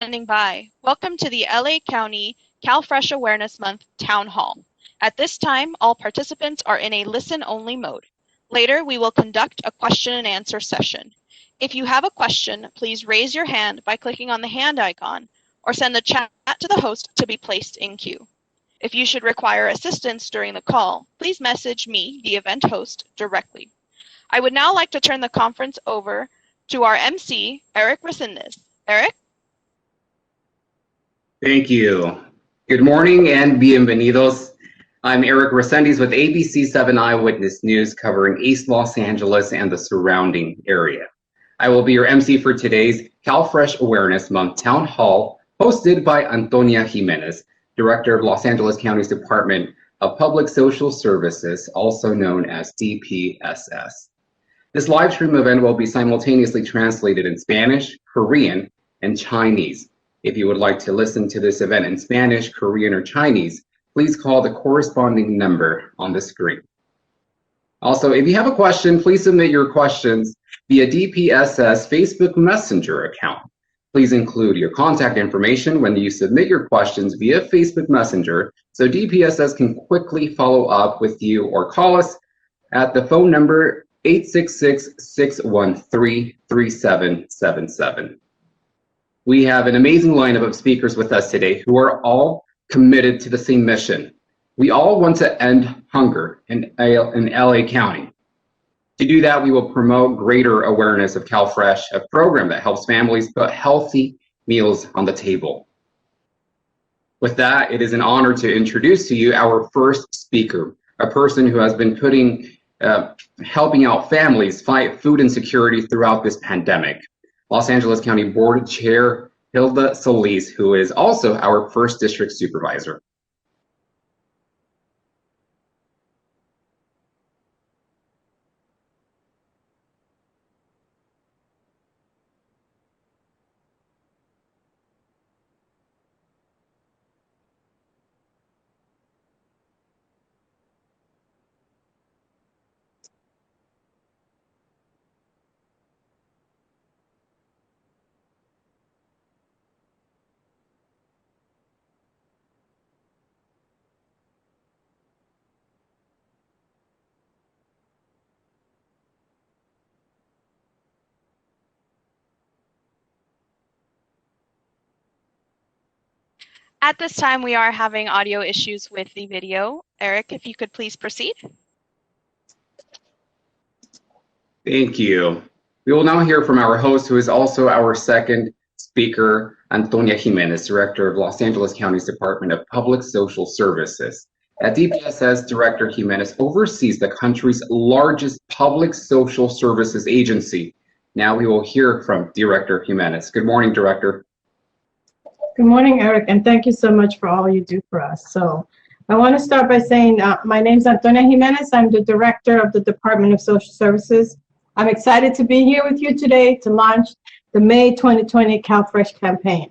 standing by. Welcome to the LA County CalFresh Awareness Month Town Hall. At this time, all participants are in a listen-only mode. Later, we will conduct a question and answer session. If you have a question, please raise your hand by clicking on the hand icon or send the chat to the host to be placed in queue. If you should require assistance during the call, please message me, the event host, directly. I would now like to turn the conference over to our MC, Eric Resendez. Eric? Thank you. Good morning and bienvenidos. I'm Eric Resendez with ABC 7 Eyewitness News covering East Los Angeles and the surrounding area. I will be your MC for today's CalFresh Awareness Month Town Hall hosted by Antonia Jimenez, Director of Los Angeles County's Department of Public Social Services, also known as DPSS. This live stream event will be simultaneously translated in Spanish, Korean, and Chinese. If you would like to listen to this event in Spanish, Korean, or Chinese, please call the corresponding number on the screen. Also, if you have a question, please submit your questions via DPSS Facebook Messenger account. Please include your contact information when you submit your questions via Facebook Messenger so DPSS can quickly follow up with you, or call us at the phone number 866-613-3777. We have an amazing lineup of speakers with us today who are all committed to the same mission. We all want to end hunger in LA County. To do that, we will promote greater awareness of CalFresh, a program that helps families put healthy meals on the table. With that, it is an honor to introduce to you our first speaker, a person who has been helping out families fight food insecurity throughout this pandemic. Los Angeles County Board Chair Hilda Solis, who is also our first district supervisor. At this time, we are having audio issues with the video. Eric, if you could please proceed. Thank you. We will now hear from our host, who is also our second speaker, Antonia Jimenez, Director of Los Angeles County's Department of Public Social Services. At DPSS, Director Jimenez oversees the country's largest public social services agency. Now we will hear from Director Jimenez. Good morning, Director. Good morning, Eric, and thank you so much for all you do for us. So I want to start by saying my name is Antonia Jimenez. I'm the Director of the Department of Social Services. I'm excited to be here with you today to launch the May 2020 CalFresh campaign.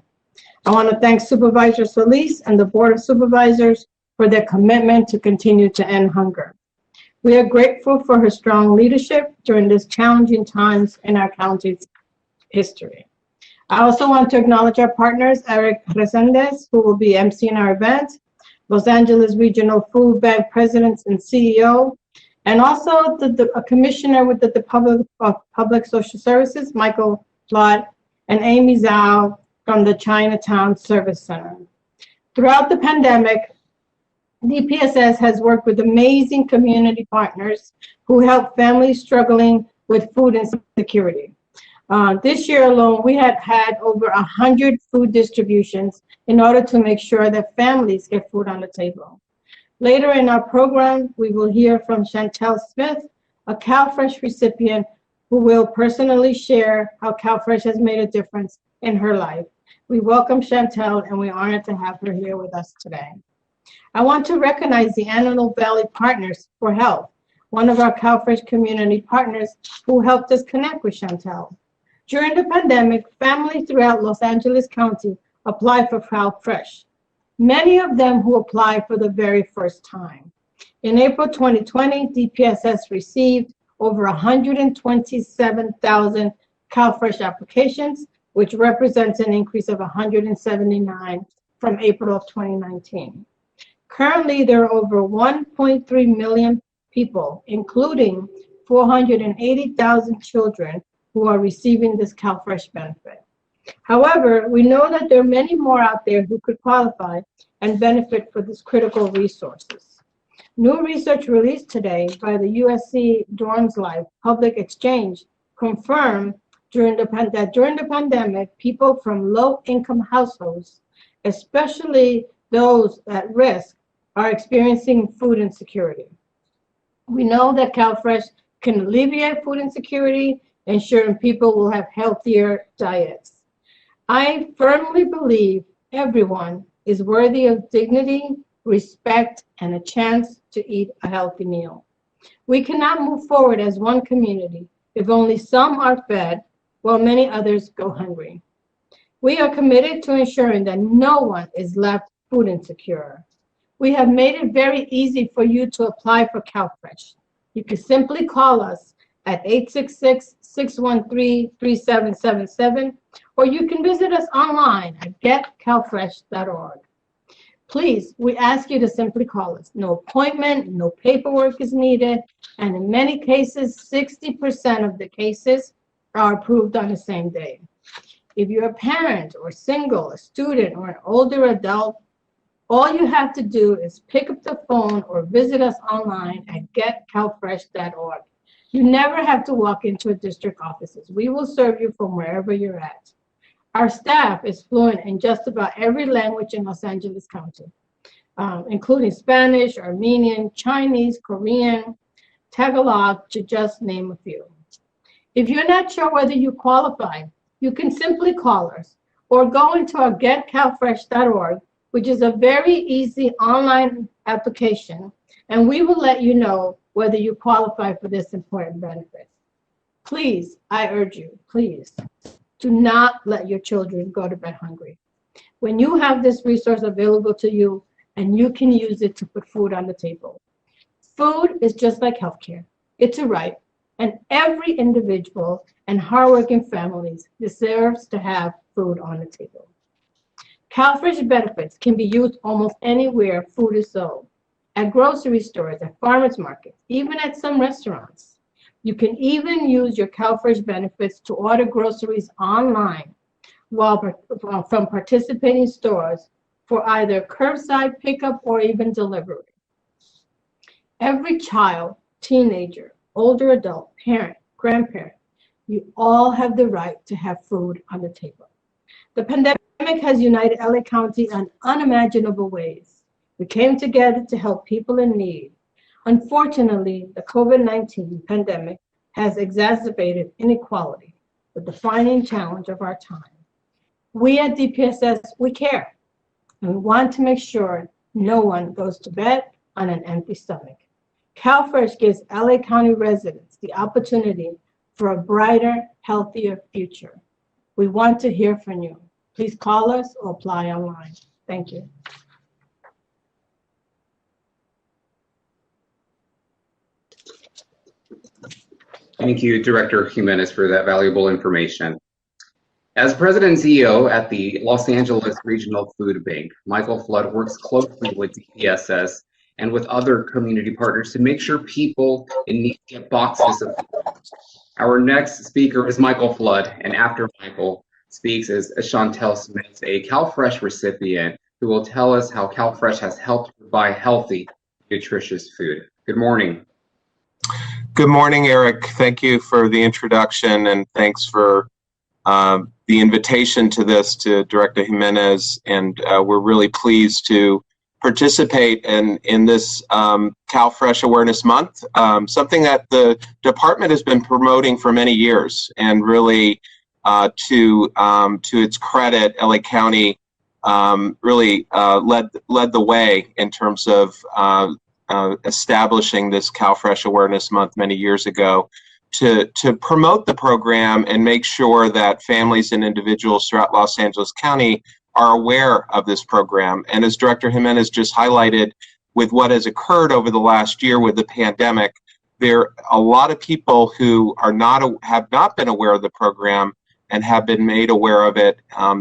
I want to thank Supervisor Solis and the Board of Supervisors for their commitment to continue to end hunger. We are grateful for her strong leadership during these challenging times in our county's history. I also want to acknowledge our partners, Eric Resendez, who will be emceeing our event, Los Angeles Regional Food Bank President and CEO, and also a Commissioner with the Department of Public Social Services, Michael Flood, and Amy Zhao from the Chinatown Service Center. Throughout the pandemic, DPSS has worked with amazing community partners who help families struggling with food insecurity. This year alone, we had over 100 food distributions in order to make sure that families get food on the table. Later in our program, we will hear from Chantel Smith, a CalFresh recipient who will personally share how CalFresh has made a difference in her life. We welcome Chantel, and we're honored to have her here with us today. I want to recognize the Antelope Valley Partners for Health, one of our CalFresh community partners who helped us connect with Chantel. During the pandemic, families throughout Los Angeles County applied for CalFresh, many of them who applied for the very first time. In April 2020, DPSS received over 127,000 CalFresh applications which represents an increase of 179 from April of 2019. Currently, there are over 1.3 million people, including 480,000 children, who are receiving this CalFresh benefit. However, we know that there are many more out there who could qualify and benefit from these critical resources. New research released today by the USC Dorms Life Public Exchange confirmed that during the pandemic, people from low-income households, especially those at risk, are experiencing food insecurity. We know that CalFresh can alleviate food insecurity, ensuring people will have healthier diets. I firmly believe everyone is worthy of dignity, respect, and a chance to eat a healthy meal. We cannot move forward as one community if only some are fed while many others go hungry. We are committed to ensuring that no one is left food insecure. We have made it very easy for you to apply for CalFresh. You can simply call us at 866-613-3777, or you can visit us online at getcalfresh.org. Please, we ask you to simply call us. No appointment, no paperwork is needed, and in many cases, 60% of the cases are approved on the same day. If you're a parent or single, a student, or an older adult, all you have to do is pick up the phone or visit us online at getcalfresh.org. You never have to walk into a district offices. We will serve you from wherever you're at. Our staff is fluent in just about every language in Los Angeles County, including Spanish, Armenian, Chinese, Korean, Tagalog, to just name a few. If you're not sure whether you qualify, you can simply call us or go into our getcalfresh.org, which is a very easy online application, and we will let you know whether you qualify for this important benefit. Please, I urge you, please, do not let your children go to bed hungry. When you have this resource available to you, and you can use it to put food on the table. Food is just like healthcare. It's a right, and every individual and hardworking families deserves to have food on the table. CalFresh benefits can be used almost anywhere food is sold, at grocery stores, at farmers markets, even at some restaurants. You can even use your CalFresh benefits to order groceries online from participating stores for either curbside pickup or even delivery. Every child, teenager, older adult, parent, grandparent, you all have the right to have food on the table. The pandemic has united LA County in unimaginable ways. We came together to help people in need. Unfortunately, the COVID-19 pandemic has exacerbated inequality, the defining challenge of our time. We at DPSS, we care, and we want to make sure no one goes to bed on an empty stomach. CalFresh gives LA County residents the opportunity for a brighter, healthier future. We want to hear from you. Please call us or apply online. Thank you. Thank you, Director Jimenez, for that valuable information. As President and CEO at the Los Angeles Regional Food Bank, Michael Flood works closely with DPSS and with other community partners to make sure people in need get boxes of food. Our next speaker is Michael Flood, and after Michael speaks is Chantel Smith, a CalFresh recipient, who will tell us how CalFresh has helped provide healthy, nutritious food. Good morning. Good morning, Eric. Thank you for the introduction, and thanks for the invitation to this to Director Jimenez. And we're really pleased to participate in this CalFresh Awareness Month, something that the department has been promoting for many years, and really to its credit, LA County really led the way in terms of establishing this CalFresh Awareness Month many years ago to promote the program and make sure that families and individuals throughout Los Angeles County are aware of this program. And as Director Jimenez just highlighted, with what has occurred over the last year with the pandemic, there are a lot of people who have not been aware of the program, and have been made aware of it,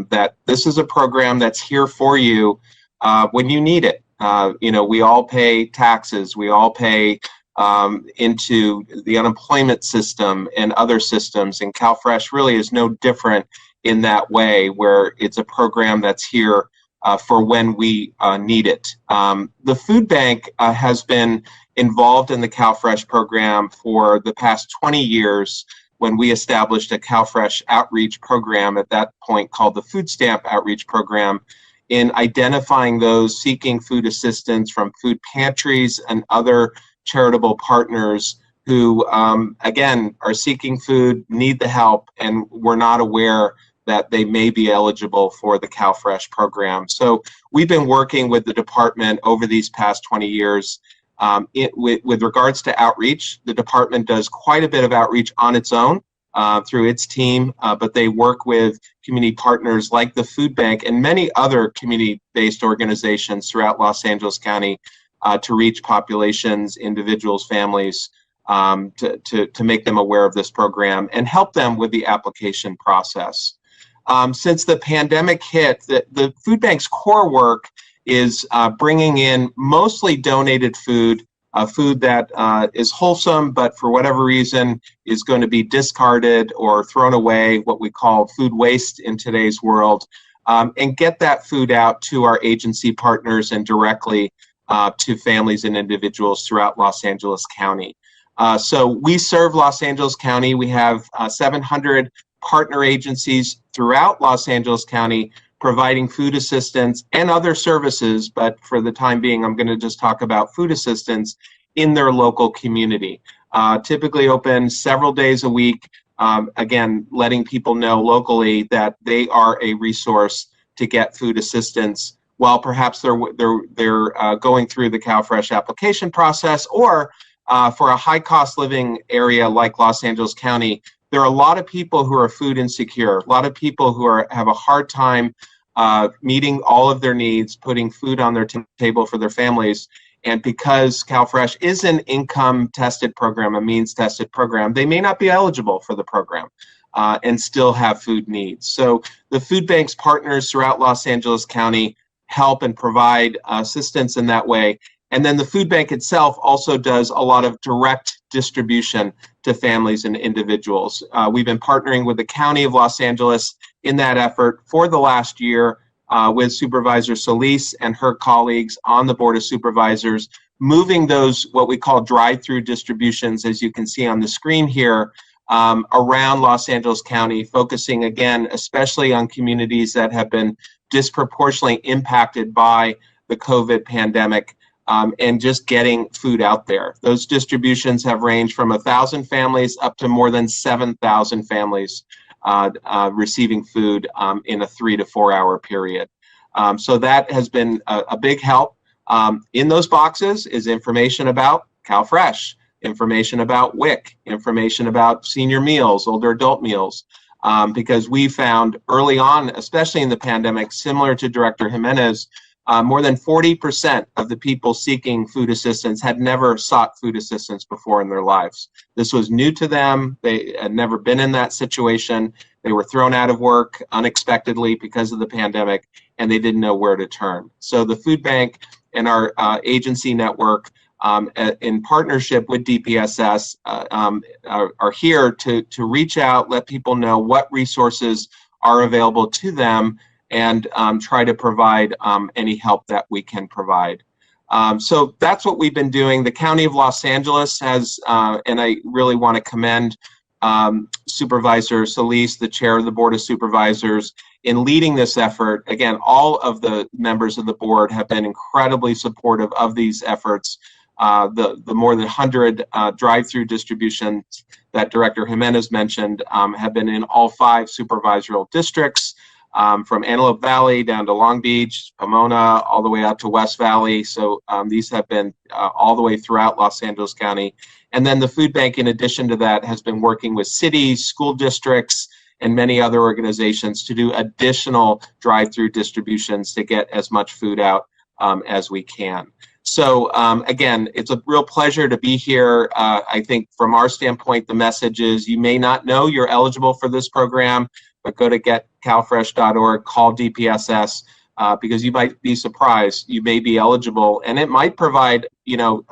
that this is a program that's here for you when you need it. We all pay taxes, we all pay into the unemployment system and other systems, and CalFresh really is no different in that way, where it's a program that's here for when we need it. The food bank has been involved in the CalFresh program for the past 20 years, when we established a CalFresh outreach program at that point called the Food Stamp Outreach Program, in identifying those seeking food assistance from food pantries and other charitable partners who, again, are seeking food, need the help, and were not aware that they may be eligible for the CalFresh program. So we've been working with the department over these past 20 years. With regards to outreach, the department does quite a bit of outreach on its own through its team, but they work with community partners like the Food Bank and many other community-based organizations throughout Los Angeles County to reach populations, individuals, families, to make them aware of this program and help them with the application process. Since the pandemic hit, the food bank's core work is bringing in mostly donated food, food that is wholesome, but for whatever reason is going to be discarded or thrown away, what we call food waste in today's world, and get that food out to our agency partners and directly to families and individuals throughout Los Angeles County. So we serve Los Angeles County. We have 700 partner agencies throughout Los Angeles County providing food assistance and other services, but for the time being, I'm going to just talk about food assistance in their local community. Typically open several days a week, again, letting people know locally that they are a resource to get food assistance while perhaps they're going through the CalFresh application process, or for a high cost living area like Los Angeles County, there are a lot of people who are food insecure, a lot of people who have a hard time meeting all of their needs, putting food on their table for their families. And because CalFresh is an income-tested program, a means-tested program, they may not be eligible for the program and still have food needs. So the food bank's partners throughout Los Angeles County help and provide assistance in that way. And then the food bank itself also does a lot of direct distribution to families and individuals. We've been partnering with the County of Los Angeles in that effort for the last year with Supervisor Solis and her colleagues on the Board of Supervisors, moving those what we call drive-through distributions, as you can see on the screen here, around Los Angeles County, focusing again, especially on communities that have been disproportionately impacted by the COVID pandemic. And just getting food out there. Those distributions have ranged from 1,000 families up to more than 7,000 families receiving food in a 3 to 4 hour period. So that has been a big help. In those boxes is information about CalFresh, information about WIC, information about senior meals, older adult meals, because we found early on, especially in the pandemic, similar to Director Jimenez, more than 40% of the people seeking food assistance had never sought food assistance before in their lives. This was new to them. They had never been in that situation. They were thrown out of work unexpectedly because of the pandemic, and they didn't know where to turn. So the food bank and our agency network, in partnership with DPSS, are here to reach out, let people know what resources are available to them, and try to provide any help that we can provide. So that's what we've been doing. The County of Los Angeles has, and I really want to commend Supervisor Solis, the chair of the Board of Supervisors, in leading this effort. Again, all of the members of the board have been incredibly supportive of these efforts. The more than 100 drive-through distributions that Director Jimenez mentioned have been in all 5 supervisorial districts. From Antelope Valley down to Long Beach, Pomona, all the way out to West Valley. So these have been all the way throughout Los Angeles County. And then the food bank, in addition to that, has been working with cities, school districts, and many other organizations to do additional drive-through distributions to get as much food out as we can. So again, it's a real pleasure to be here. I think from our standpoint, the message is you may not know you're eligible for this program. but go to getcalfresh.org, call DPSS, because you might be surprised. You may be eligible, and it might provide,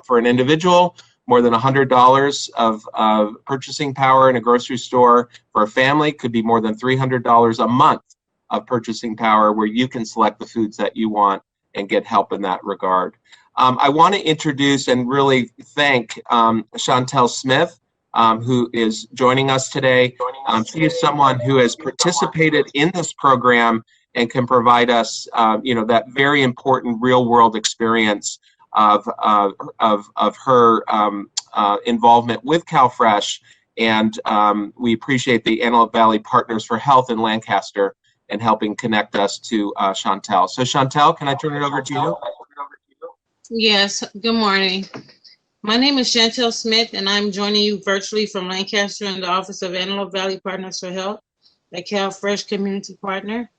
for an individual, more than $100 of purchasing power in a grocery store. For a family, could be more than $300 a month of purchasing power, where you can select the foods that you want and get help in that regard. I want to introduce and really thank Chantel Smith, who is joining us today. She is someone who has participated in this program and can provide us, that very important real-world experience of her involvement with CalFresh. And we appreciate the Antelope Valley Partners for Health in Lancaster and helping connect us to Chantel. So Chantel, can I turn it over to you? Yes, good morning. My name is Chantel Smith, and I'm joining you virtually from Lancaster in the Office of Antelope Valley Partners for Health, a CalFresh community partner.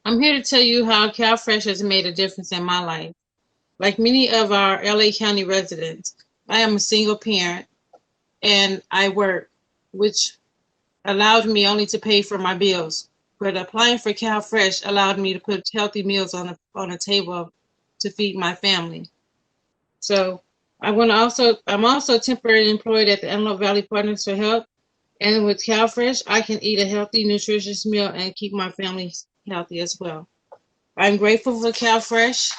I'm here to tell you how CalFresh has made a difference in my life. Like many of our LA County residents, I am a single parent and I work, which allowed me only to pay for my bills. But applying for CalFresh allowed me to put healthy meals on a table to feed my family. So I'm also temporarily employed at the Antelope Valley Partners for Health, and with CalFresh, I can eat a healthy, nutritious meal and keep my family healthy as well. I'm grateful for CalFresh,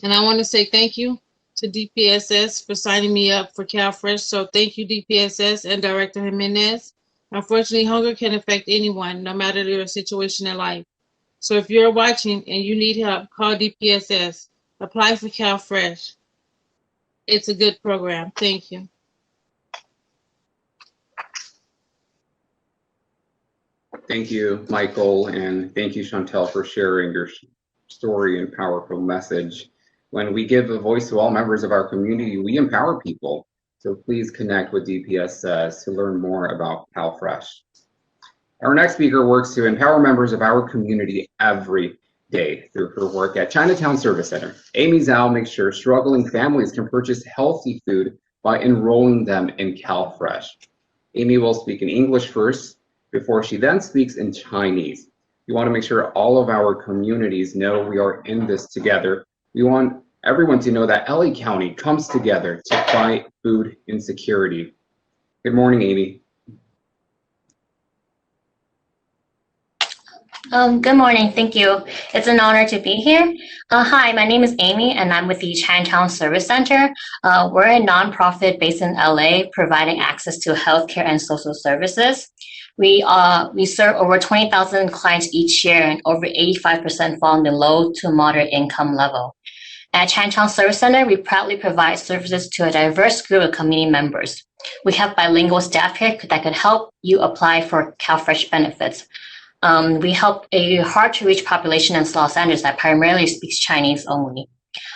and I want to say thank you to DPSS for signing me up for CalFresh. So thank you, DPSS and Director Jimenez. Unfortunately, hunger can affect anyone, no matter their situation in life. So if you're watching and you need help, call DPSS. Apply for CalFresh. It's a good program. Thank you. Thank you, Michael, and thank you, Chantel, for sharing your story and powerful message. When we give a voice to all members of our community, we empower people. So please connect with DPSS to learn more about CalFresh. Our next speaker works to empower members of our community every day through her work at Chinatown Service Center. Amy Zhao makes sure struggling families can purchase healthy food by enrolling them in CalFresh. Amy will speak in English first before she then speaks in Chinese. We want to make sure all of our communities know we are in this together. We want everyone to know that LA County comes together to fight food insecurity. Good morning, Amy. Good morning, thank you. It's an honor to be here. Hi, my name is Amy and I'm with the Chinatown Service Center. We're a nonprofit based in LA providing access to healthcare and social services. We serve over 20,000 clients each year and over 85% fall in the low to moderate income level. At Chinatown Service Center, we proudly provide services to a diverse group of community members. We have bilingual staff here that could help you apply for CalFresh benefits. We help a hard-to-reach population in Los Angeles that primarily speaks Chinese only.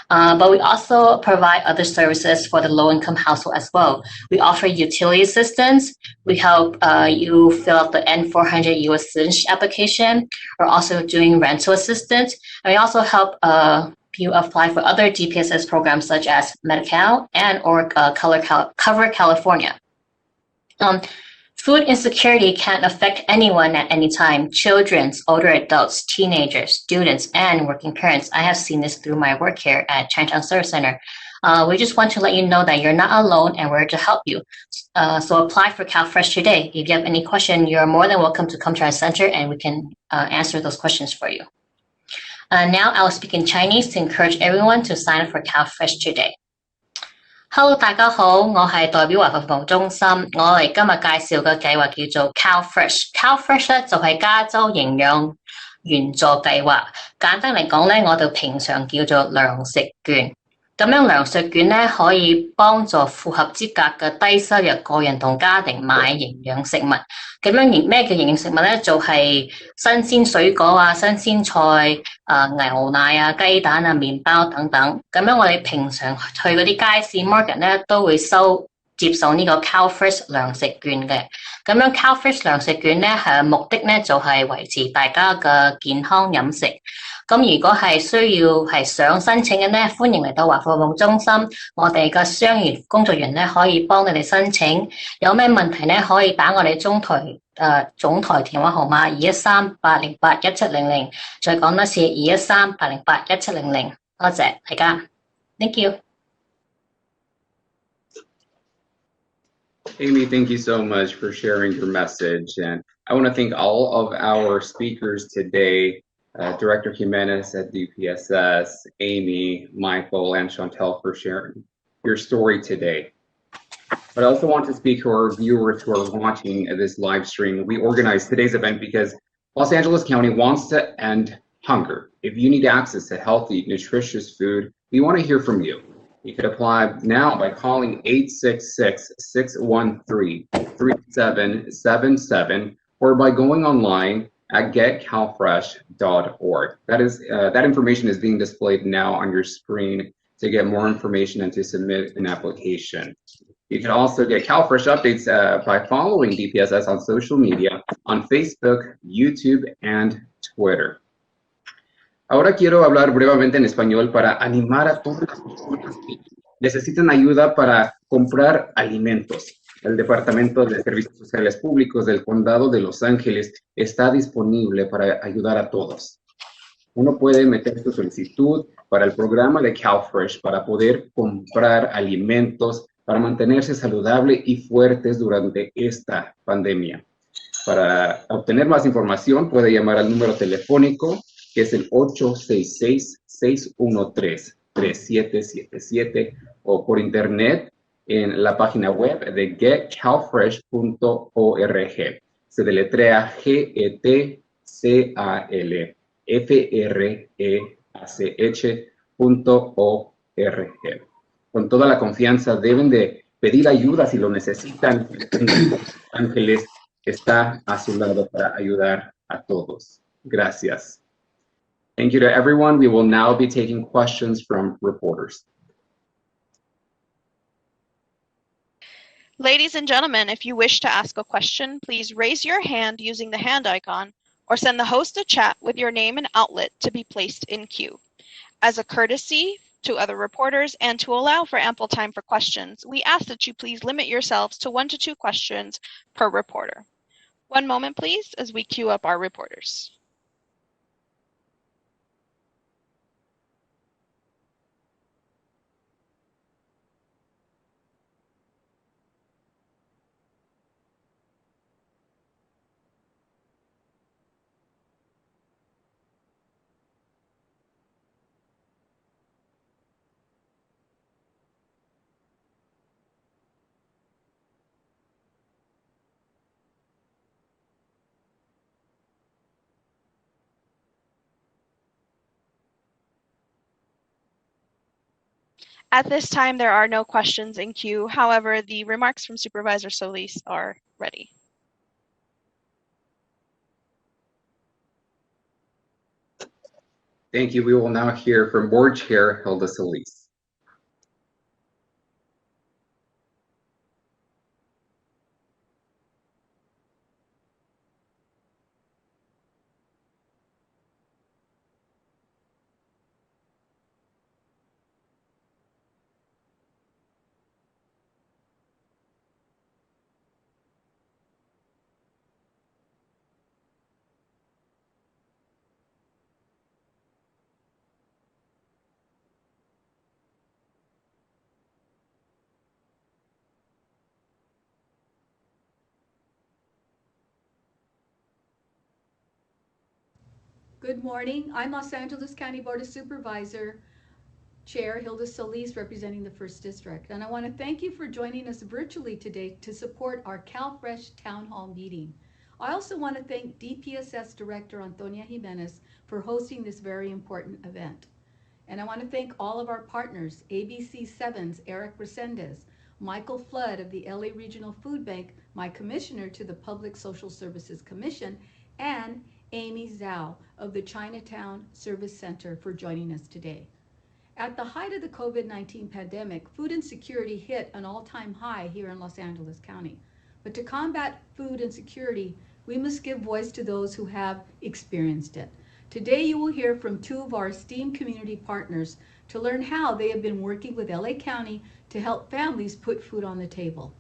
But we also provide other services for the low-income household as well. We offer utility assistance. We help you fill out the N400 U.S. citizenship application. We're also doing rental assistance. And we also help you apply for other DPSS programs such as Medi-Cal and or Cover California. Food insecurity can affect anyone at any time, children, older adults, teenagers, students, and working parents. I have seen this through my work here at Chinatown Service Center. We just want to let you know that you're not alone and we're here to help you. So apply for CalFresh today. If you have any question, you're more than welcome to come to our center and we can answer those questions for you. Now I'll speak in Chinese to encourage everyone to sign up for CalFresh today. Hello， 大家好，我係代表華服務中心，我哋今日介紹嘅計劃叫做 CalFresh。CalFresh 咧就係加州營養援助計劃。簡單嚟講咧，我哋平常叫做糧食券。咁樣糧食券咧可以幫助符合資格嘅低收入個人同家庭買營養食物。咁樣咩叫營養食物咧？就係新鮮水果啊、新鮮菜、牛奶啊、雞蛋啊、麵包等等。咁樣我哋平常去嗰啲街市 market 咧都會接受呢個 CalFresh 糧食券嘅。咁樣 CalFresh 糧食券咧目的咧就係維持大家嘅健康飲食。咁如果係需要係想申請嘅咧，歡迎嚟到華服務中心，我哋嘅商業工作員咧可以幫你哋申請。有咩問題咧，可以打我哋中台總台電話號碼213-808-1700，再講多次213-808-1700，多謝大家 ，Thank you。 Amy, thank you so much for sharing your message. And I want to thank all of our speakers today, Director Jimenez at DPSS, Amy, Michael, and Chantel for sharing your story today. But I also want to speak to our viewers who are watching this live stream. We organized today's event because Los Angeles County wants to end hunger. If you need access to healthy, nutritious food, we want to hear from you. You could apply now by calling 866-613-3777 or by going online at getcalfresh.org. That information is being displayed now on your screen to get more information and to submit an application. You can also get CalFresh updates by following DPSS on social media, on Facebook, YouTube, and Twitter. Ahora quiero hablar brevemente en español para animar a todas las personas que necesitan ayuda para comprar alimentos. El Departamento de Servicios Sociales Públicos del Condado de Los Ángeles está disponible para ayudar a todos. Uno puede meter su solicitud para el programa de CalFresh para poder comprar alimentos para mantenerse saludable y fuertes durante esta pandemia. Para obtener más información puede llamar al número telefónico que es el 866-613-3777 o por internet en la página web de getcalfresh.org. Se deletrea GETCALFRESH.org. Con toda la confianza deben de pedir ayuda si lo necesitan. Ángeles está a su lado para ayudar a todos. Gracias. Thank you to everyone. We will now be taking questions from reporters. Ladies and gentlemen, if you wish to ask a question, please raise your hand using the hand icon or send the host a chat with your name and outlet to be placed in queue. As a courtesy to other reporters and to allow for ample time for questions, we ask that you please limit yourselves to 1 to 2 questions per reporter. One moment, please, as we queue up our reporters. At this time, there are no questions in queue. However, the remarks from Supervisor Solis are ready. Thank you. We will now hear from Board Chair Hilda Solis. Good morning. I'm Los Angeles County Board of Supervisor Chair Hilda Solis, representing the 1st District. And I want to thank you for joining us virtually today to support our CalFresh Town Hall meeting. I also want to thank DPSS Director Antonia Jimenez for hosting this very important event. And I want to thank all of our partners, ABC7's Eric Resendez, Michael Flood of the LA Regional Food Bank, my commissioner to the Public Social Services Commission, and Amy Zhao of the Chinatown Service Center for joining us today. At the height of the COVID-19 pandemic, food insecurity hit an all-time high here in Los Angeles County. But to combat food insecurity, we must give voice to those who have experienced it. Today you will hear from 2 of our esteemed community partners to learn how they have been working with LA County to help families put food on the table.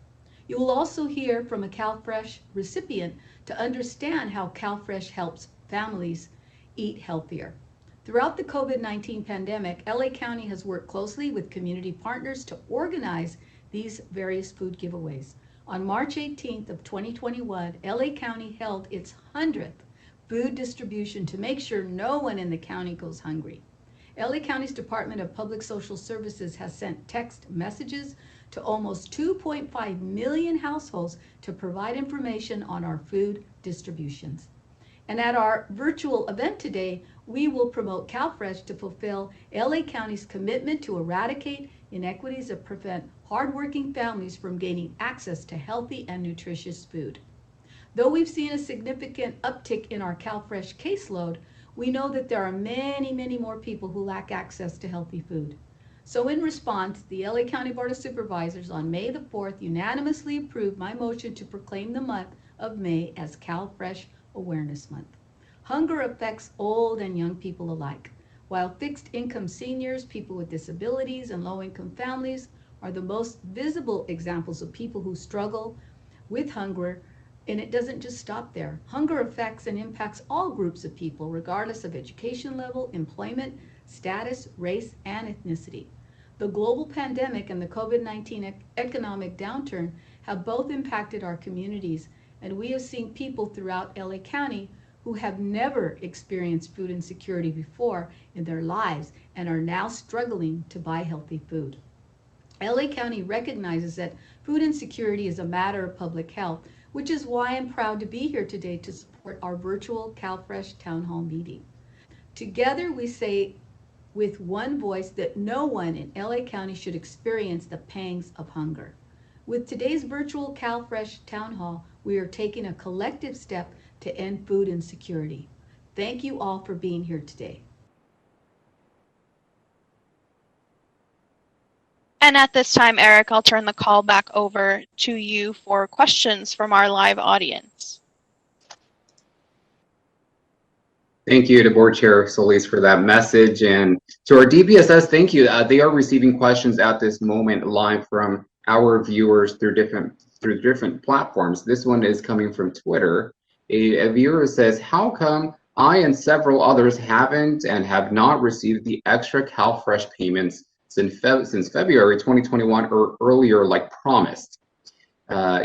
You will also hear from a CalFresh recipient to understand how CalFresh helps families eat healthier. Throughout the COVID-19 pandemic, LA County has worked closely with community partners to organize these various food giveaways. On March 18th of 2021, LA County held its 100th food distribution to make sure no one in the county goes hungry. LA County's Department of Public Social Services has sent text messages to almost 2.5 million households to provide information on our food distributions. And at our virtual event today, we will promote CalFresh to fulfill LA County's commitment to eradicate inequities that prevent hardworking families from gaining access to healthy and nutritious food. Though we've seen a significant uptick in our CalFresh caseload, we know that there are many, many more people who lack access to healthy food. So in response, the LA County Board of Supervisors on May the 4th unanimously approved my motion to proclaim the month of May as CalFresh Awareness Month. Hunger affects old and young people alike. While fixed income seniors, people with disabilities, and low-income families are the most visible examples of people who struggle with hunger, and it doesn't just stop there. Hunger affects and impacts all groups of people, regardless of education level, employment, status, race, and ethnicity. The global pandemic and the COVID-19 economic downturn have both impacted our communities, and we have seen people throughout LA County who have never experienced food insecurity before in their lives and are now struggling to buy healthy food. LA County recognizes that food insecurity is a matter of public health, which is why I'm proud to be here today to support our virtual CalFresh Town Hall meeting. Together we say with one voice that no one in LA County should experience the pangs of hunger. With today's virtual CalFresh Town Hall, we are taking a collective step to end food insecurity. Thank you all for being here today. And at this time, Eric, I'll turn the call back over to you for questions from our live audience. Thank you to Board Chair Solis for that message, and to our DPSS, thank you. They are receiving questions at this moment live from our viewers through different platforms. This one is coming from Twitter. A viewer says, "How come I and several others haven't and have not received the extra CalFresh payments since February 2021 or earlier, like promised?"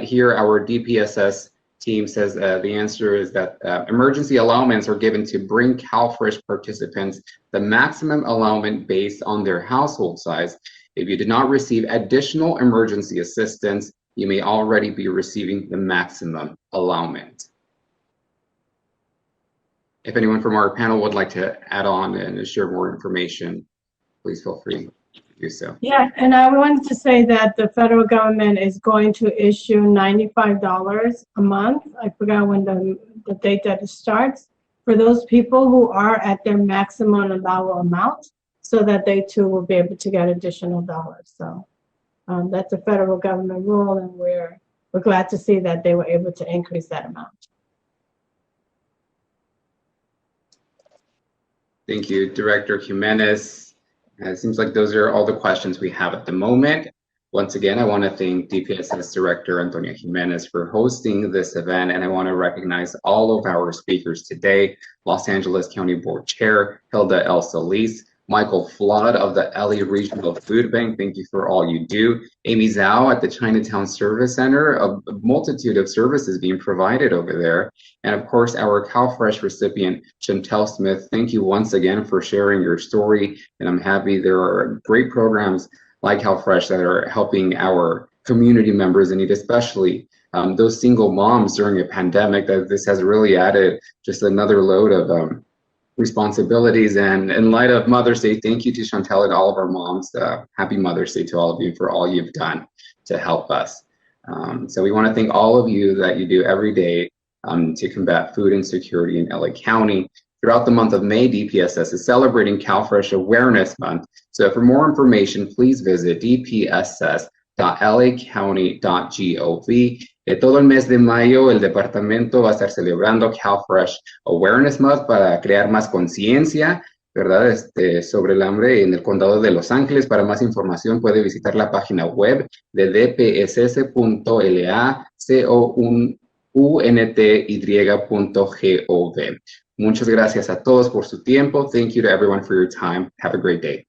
Here, our DPSS team says the answer is that emergency allowments are given to bring CalFresh participants the maximum allowance based on their household size. If you did not receive additional emergency assistance, you may already be receiving the maximum allowance. If anyone from our panel would like to add on and share more information, please feel free to do so. Yeah, and I wanted to say that the federal government is going to issue $95 a month. I forgot when the date that it starts, for those people who are at their maximum allowable amount, so that they too will be able to get additional dollars. So that's a federal government rule, and we're glad to see that they were able to increase that amount. Thank you, Director Jimenez. It seems like those are all the questions we have at the moment. Once again, I want to thank DPSS Director Antonia Jimenez for hosting this event, and I want to recognize all of our speakers today: Los Angeles County Board Chair Hilda L. Solis, Michael Flood of the LA Regional Food Bank, thank you for all you do. Amy Zhao at the Chinatown Service Center, a multitude of services being provided over there. And of course, our CalFresh recipient, Chantel Smith, thank you once again for sharing your story. And I'm happy there are great programs like CalFresh that are helping our community members in need, especially those single moms during a pandemic. That this has really added just another load of responsibilities. And in light of Mother's Day, thank you to Chantel and all of our moms. Happy Mother's Day to all of you for all you've done to help us. So we want to thank all of you that you do every day to combat food insecurity in LA County. Throughout the month of May, DPSS is celebrating CalFresh Awareness Month. So for more information, please visit dpss.lacounty.gov. Todo el mes de mayo, el departamento va a estar celebrando CalFresh Awareness Month para crear más conciencia ¿verdad? Sobre el hambre en el condado de Los Ángeles. Para más información puede visitar la página web de dpss.lacounty.gov. Muchas gracias a todos por su tiempo. Thank you to everyone for your time. Have a great day.